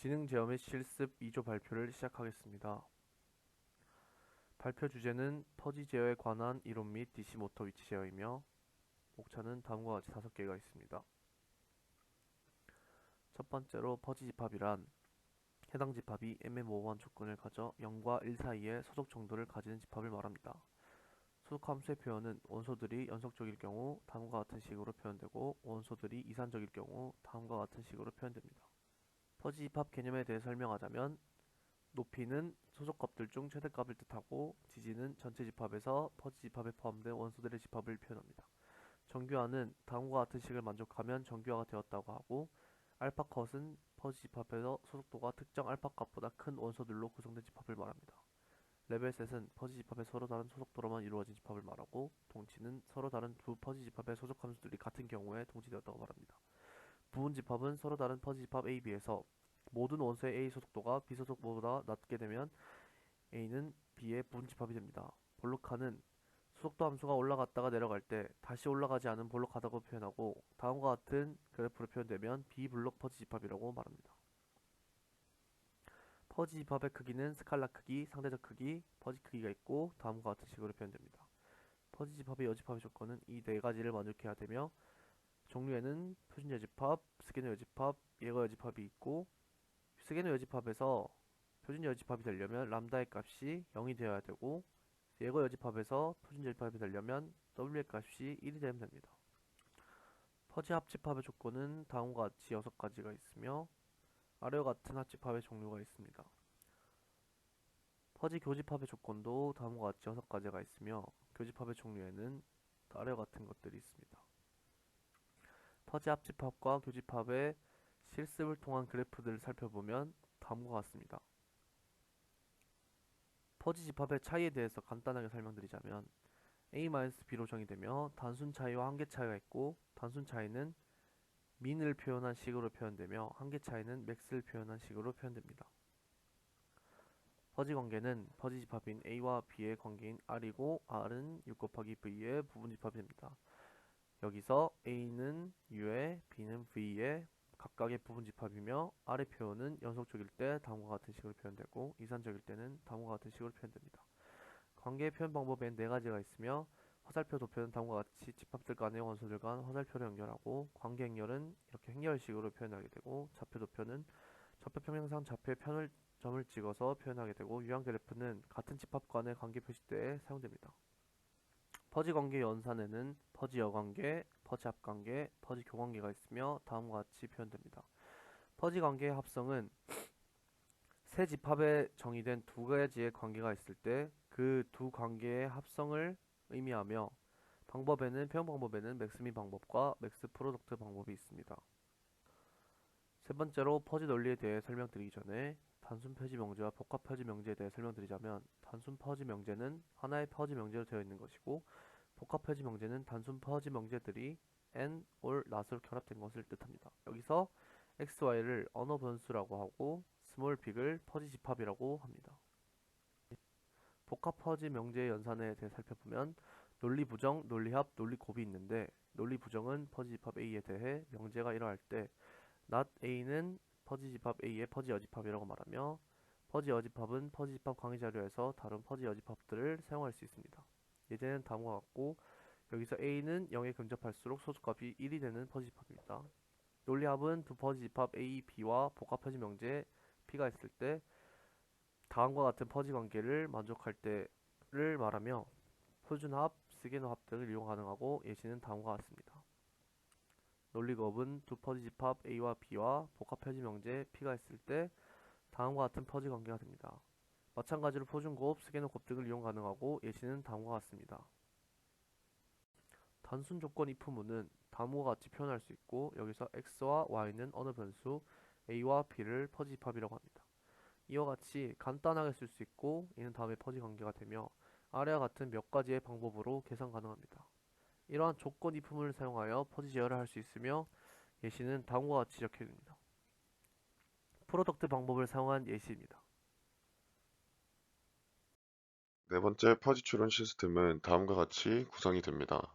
지능 제어 및 실습 2조 발표를 시작하겠습니다. 발표 주제는 퍼지 제어에 관한 이론 및 DC 모터 위치 제어이며 목차는 다음과 같이 5개가 있습니다. 첫 번째로 퍼지 집합이란 해당 집합이 애매모호한 조건을 가져 0과 1 사이의 소속 정도를 가지는 집합을 말합니다. 소속 함수의 표현은 원소들이 연속적일 경우 다음과 같은 식으로 표현되고 원소들이 이산적일 경우 다음과 같은 식으로 표현됩니다. 퍼지 집합 개념에 대해 설명하자면 높이는 소속값들 중 최대값을 뜻하고 지지는 전체 집합에서 퍼지 집합에 포함된 원소들의 집합을 표현합니다. 정규화는 다음과 같은 식을 만족하면 정규화가 되었다고 하고 알파컷은 퍼지 집합에서 소속도가 특정 알파값보다 큰 원소들로 구성된 집합을 말합니다. 레벨셋은 퍼지 집합의 서로 다른 소속도로만 이루어진 집합을 말하고 동치는 서로 다른 두 퍼지 집합의 소속 함수들이 같은 경우에 동치되었다고 말합니다. 부분 집합은 서로 다른 퍼지 집합 A, B에서 모든 원소의 A 소속도가 B 소속보다 낮게 되면 A는 B의 부분 집합이 됩니다. 볼록화는 소속도 함수가 올라갔다가 내려갈 때 다시 올라가지 않은 볼록하다고 표현하고 다음과 같은 그래프로 표현되면 비블록 퍼지 집합이라고 말합니다. 퍼지 집합의 크기는 스칼라 크기, 상대적 크기, 퍼지 크기가 있고 다음과 같은 식으로 표현됩니다. 퍼지 집합의 여집합의 조건은 이 네 가지를 만족해야 되며 종류에는 표준 여집합, 스캐너 여집합, 예거 여집합이 있고 스캐너 여집합에서 표준 여집합이 되려면 람다의 값이 0이 되어야 되고 예거 여집합에서 표준 여집합이 되려면 w의 값이 1이 되면 됩니다. 퍼지 합집합의 조건은 다음과 같이 6가지가 있으며 아래와 같은 합집합의 종류가 있습니다. 퍼지 교집합의 조건도 다음과 같이 6가지가 있으며 교집합의 종류에는 아래와 같은 것들이 있습니다. 퍼지 합집합과 교집합의 실습을 통한 그래프들을 살펴보면 다음과 같습니다. 퍼지 집합의 차이에 대해서 간단하게 설명드리자면 A-B로 정의되며 단순 차이와 한계 차이가 있고 단순 차이는 민을 표현한 식으로 표현되며 한계 차이는 맥스를 표현한 식으로 표현됩니다. 퍼지 관계는 퍼지 집합인 A와 B의 관계인 R이고 R은 U 곱하기 V의 부분 집합이 됩니다. 여기서 A는 U에 B는 V의 각각의 부분 집합이며 R의 표현은 연속적일 때 다음과 같은 식으로 표현되고 이산적일 때는 다음과 같은 식으로 표현됩니다. 관계의 표현 방법엔 4가지가 있으며 화살표 도표는 다음과 같이 집합들 간의 원소들 간 화살표로 연결하고 관계 행렬은 이렇게 행렬식으로 표현하게 되고 좌표 도표는 좌표 평행상 좌표의 점을 찍어서 표현하게 되고 유형 그래프는 같은 집합 간의 관계 표시 때에 사용됩니다. 퍼지 관계 연산에는 퍼지 여관계, 퍼지 합관계, 퍼지 교관계가 있으며 다음과 같이 표현됩니다. 퍼지 관계의 합성은 세 집합에 정의된 두 가지의 관계가 있을 때 그 두 관계의 합성을 의미하며 표현 방법에는 맥스민 방법과 맥스 프로덕트 방법이 있습니다. 세 번째로 퍼지 논리에 대해 설명드리기 전에 단순 퍼지 명제와 복합 퍼지 명제에 대해 설명드리자면 단순 퍼지 명제는 하나의 퍼지 명제로 되어 있는 것이고 복합 퍼지 명제는 단순 퍼지 명제들이 n or not으로 결합된 것을 뜻합니다. 여기서 x, y를 언어 변수라고 하고 스몰 빅을 퍼지 집합이라고 합니다. 복합 퍼지 명제의 연산에 대해 살펴보면 논리 부정, 논리 합, 논리 곱이 있는데 논리 부정은 퍼지 집합 A에 대해 명제가 이러할 때 not A는 퍼지 집합 A의 퍼지 여집합이라고 말하며 퍼지 여집합은 퍼지 집합 강의 자료에서 다른 퍼지 여집합들을 사용할 수 있습니다. 예제는 다음과 같고 여기서 A는 0에 근접할수록 소속값이 1이 되는 퍼지 집합입니다. 논리합은 두 퍼지 집합 A, B와 복합 퍼지 명제 P가 있을 때 다음과 같은 퍼지 관계를 만족할 때를 말하며 표준합, 스게너합 등을 이용 가능하고 예시는 다음과 같습니다. 논리곱은 두 퍼지 집합 A와 B와 복합 퍼지 명제 P가 있을 때 다음과 같은 퍼지 관계가 됩니다. 마찬가지로 표준곱, 스게너곱 등을 이용 가능하고 예시는 다음과 같습니다. 단순 조건 if문은 다음과 같이 표현할 수 있고 여기서 x와 y는 어느 변수 a와 b를 퍼지 집합이라고 합니다. 이와 같이 간단하게 쓸 수 있고 이는 다음에 퍼지 관계가 되며 아래와 같은 몇 가지의 방법으로 계산 가능합니다. 이러한 조건 if문을 사용하여 퍼지 제어를 할 수 있으며 예시는 다음과 같이 적혀집니다. 프로덕트 방법을 사용한 예시입니다. 네 번째 퍼지 추론 시스템은 다음과 같이 구성이 됩니다.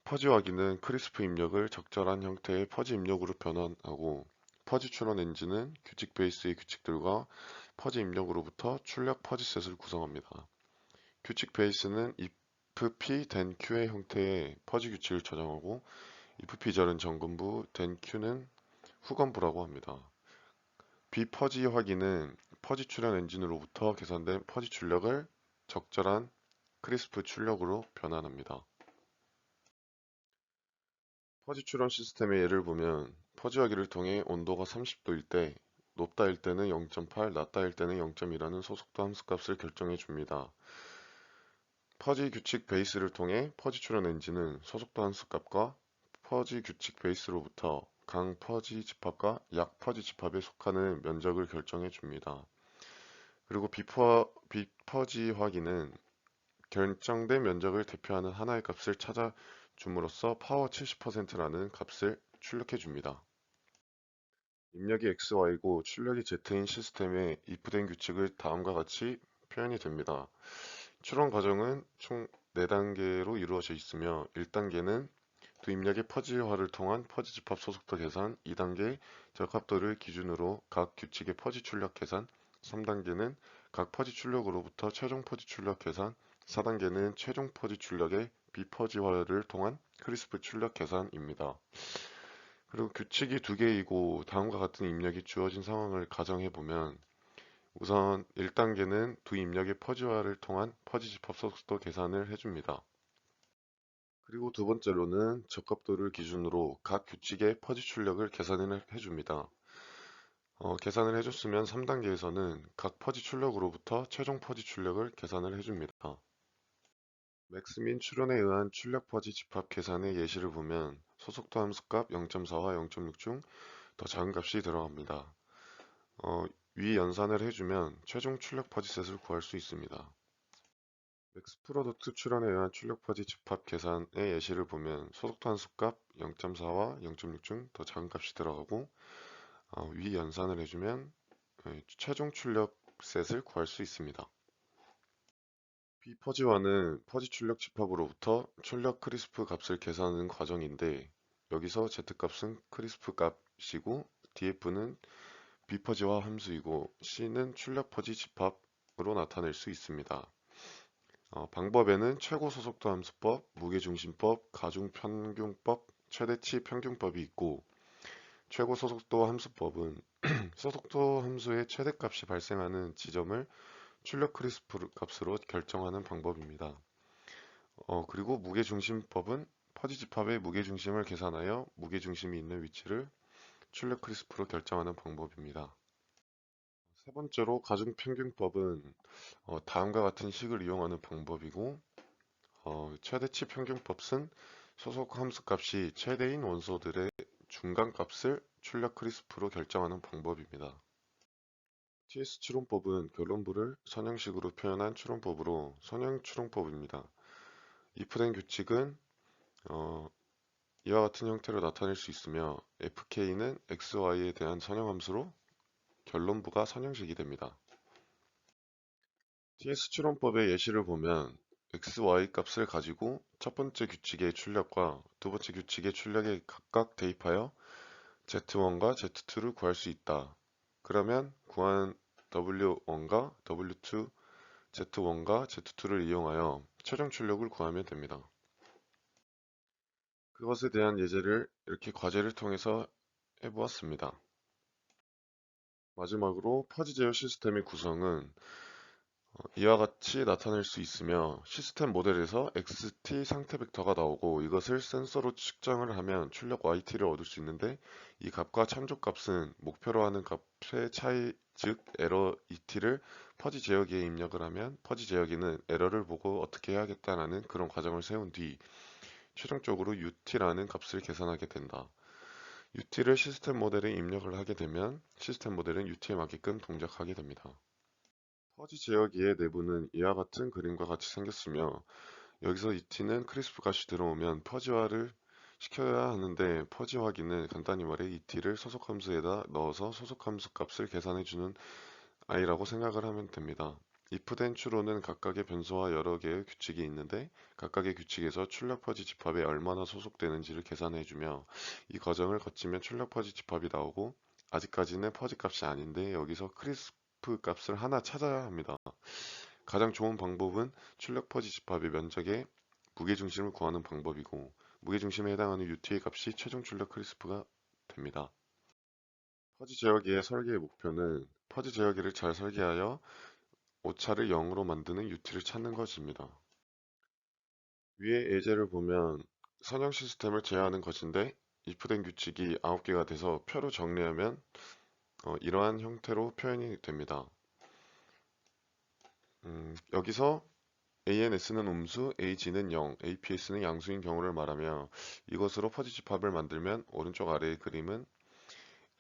퍼지 확인은 크리스프 입력을 적절한 형태의 퍼지 입력으로 변환하고 퍼지 추론 엔진은 규칙 베이스의 규칙들과 퍼지 입력으로부터 출력 퍼지셋을 구성합니다. 규칙 베이스는 if p then q의 형태의 퍼지 규칙을 저장하고 if p절은 정근부, then q는 후건부라고 합니다. 비퍼지 확인은 퍼지 출력 엔진으로부터 계산된 퍼지 출력을 적절한 크리스프 출력으로 변환합니다. 퍼지 출원 시스템의 예를 보면 퍼지하기를 통해 온도가 30도일 때, 높다일 때는 0.8, 낮다일 때는 0.2라는 소속도 함수값을 결정해 줍니다. 퍼지 규칙 베이스를 통해 퍼지 출원 엔진은 소속도 함수값과 퍼지 규칙 베이스로부터 강 퍼지 집합과 약 퍼지 집합에 속하는 면적을 결정해 줍니다. 그리고 비퍼지 확인은 결정된 면적을 대표하는 하나의 값을 찾아 줌으로써 파워 70%라는 값을 출력해 줍니다. 입력이 XY고 출력이 Z인 시스템의 if된 규칙을 다음과 같이 표현이 됩니다. 추론 과정은 총 4단계로 이루어져 있으며 1단계는 두 입력의 퍼지화를 통한 퍼지 집합 소속도 계산, 2단계 적합도를 기준으로 각 규칙의 퍼지 출력 계산, 3단계는 각 퍼지 출력으로부터 최종 퍼지 출력 계산, 4단계는 최종 퍼지 출력의 비퍼지화를 통한 크리스프 출력 계산입니다. 그리고 규칙이 2개이고 다음과 같은 입력이 주어진 상황을 가정해보면 우선 1단계는 두 입력의 퍼지화를 통한 퍼지 집합 소속도 계산을 해줍니다. 그리고 두 번째로는 적합도를 기준으로 각 규칙의 퍼지 출력을 계산을 해줍니다. 계산을 해줬으면 3단계에서는 각 퍼지 출력으로부터 최종 퍼지 출력을 계산을 해줍니다. 맥스민 추론에 의한 출력 퍼지 집합 계산의 예시를 보면 소속도 함수값 0.4와 0.6 중 더 작은 값이 들어갑니다. 위 연산을 해주면 최종 출력 퍼지셋을 구할 수 있습니다. 맥스 프로덕트 출원에 의한 출력 퍼지 집합 계산의 예시를 보면 소속도 함수값 0.4와 0.6 중 더 작은 값이 들어가고 위 연산을 해주면 최종 출력 셋을 구할 수 있습니다. 비퍼지화는 퍼지 출력 집합으로부터 출력 크리스프 값을 계산하는 과정인데 여기서 Z값은 크리스프 값이고 df는 비퍼지화 함수이고 c는 출력 퍼지 집합으로 나타낼 수 있습니다. 방법에는 최고 소속도 함수법, 무게중심법, 가중평균법, 최대치 평균법이 있고 최고 소속도 함수법은 소속도 함수의 최대값이 발생하는 지점을 출력 크리스프 값으로 결정하는 방법입니다. 그리고 무게중심법은 퍼지 집합의 무게중심을 계산하여 무게중심이 있는 위치를 출력 크리스프로 결정하는 방법입니다. 세 번째로 가중평균법은 다음과 같은 식을 이용하는 방법이고 최대치 평균법은 소속 함수 값이 최대인 원소들의 중간값을 출력 크리스프로 결정하는 방법입니다. TS 추론법은 결론부를 선형식으로 표현한 추론법으로 선형 추론법입니다. if된 규칙은 이와 같은 형태로 나타낼 수 있으며 fk는 xy에 대한 선형함수로 결론부가 선형식이 됩니다. TS 추론법의 예시를 보면 x, y 값을 가지고 첫 번째 규칙의 출력과 두 번째 규칙의 출력에 각각 대입하여 z1과 z2를 구할 수 있다. 그러면 구한 w1과 w2, z1과 z2를 이용하여 최종 출력을 구하면 됩니다. 그것에 대한 예제를 이렇게 과제를 통해서 해보았습니다. 마지막으로 퍼지 제어 시스템의 구성은 이와 같이 나타낼 수 있으며 시스템 모델에서 xt 상태 벡터가 나오고 이것을 센서로 측정을 하면 출력 yt를 얻을 수 있는데 이 값과 참조 값은 목표로 하는 값의 차이 즉 에러 et를 퍼지 제어기에 입력을 하면 퍼지 제어기는 에러를 보고 어떻게 해야겠다라는 그런 과정을 세운 뒤 최종적으로 ut라는 값을 계산하게 된다. ut를 시스템 모델에 입력을 하게 되면 시스템 모델은 ut에 맞게끔 동작하게 됩니다. 퍼지 제어기의 내부는 이와 같은 그림과 같이 생겼으며 여기서 et는 크리스프 값이 들어오면 퍼지화를 시켜야 하는데 퍼지 확인은 간단히 말해 et를 소속 함수에다 넣어서 소속 함수 값을 계산해주는 i라고 생각을 하면 됩니다. if된 추론은 각각의 변수와 여러 개의 규칙이 있는데 각각의 규칙에서 출력 퍼지 집합에 얼마나 소속되는지를 계산해주며 이 과정을 거치면 출력 퍼지 집합이 나오고 아직까지는 퍼지 값이 아닌데 여기서 크리스프 값을 하나 찾아야 합니다. 가장 좋은 방법은 출력 퍼지 집합의 면적의 무게중심을 구하는 방법이고 무게중심에 해당하는 UT의 값이 최종 출력 크리스프가 됩니다. 퍼지 제어기의 설계의 목표는 퍼지 제어기를 잘 설계하여 오차를 0으로 만드는 UT를 찾는 것입니다. 위의 예제를 보면 선형 시스템을 제어하는 것인데 if된 규칙이 9개가 돼서 표로 정리하면 이러한 형태로 표현이 됩니다. 여기서 ANS는 음수, AG는 0, APS는 양수인 경우를 말하며 이것으로 퍼지 집합을 만들면 오른쪽 아래의 그림은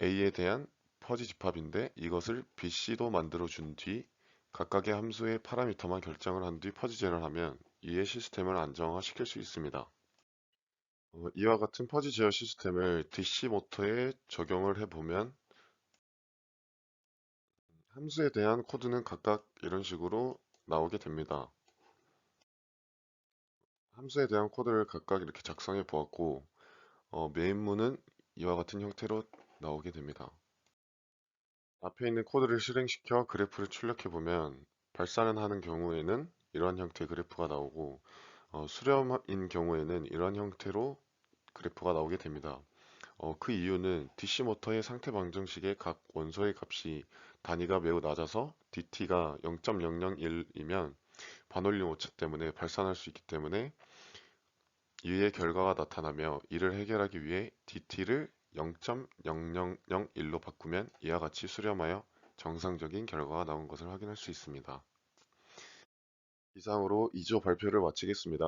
A에 대한 퍼지 집합인데 이것을 BC도 만들어 준 뒤 각각의 함수의 파라미터만 결정을 한 뒤 퍼지 제어를 하면 이에 시스템을 안정화시킬 수 있습니다. 이와 같은 퍼지 제어 시스템을 DC 모터에 적용을 해보면 함수에 대한 코드는 각각 이런 식으로 나오게 됩니다. 함수에 대한 코드를 각각 이렇게 작성해 보았고 메인문은 이와 같은 형태로 나오게 됩니다. 앞에 있는 코드를 실행시켜 그래프를 출력해 보면 발산을 하는 경우에는 이러한 형태의 그래프가 나오고 수렴인 경우에는 이러한 형태로 그래프가 나오게 됩니다. 그 이유는 DC 모터의 상태 방정식의 각 원소의 값이 단위가 매우 낮아서 DT가 0.001이면 반올림 오차 때문에 발산할 수 있기 때문에 이의 결과가 나타나며 이를 해결하기 위해 DT를 0.0001로 바꾸면 이와 같이 수렴하여 정상적인 결과가 나온 것을 확인할 수 있습니다. 이상으로 2조 발표를 마치겠습니다.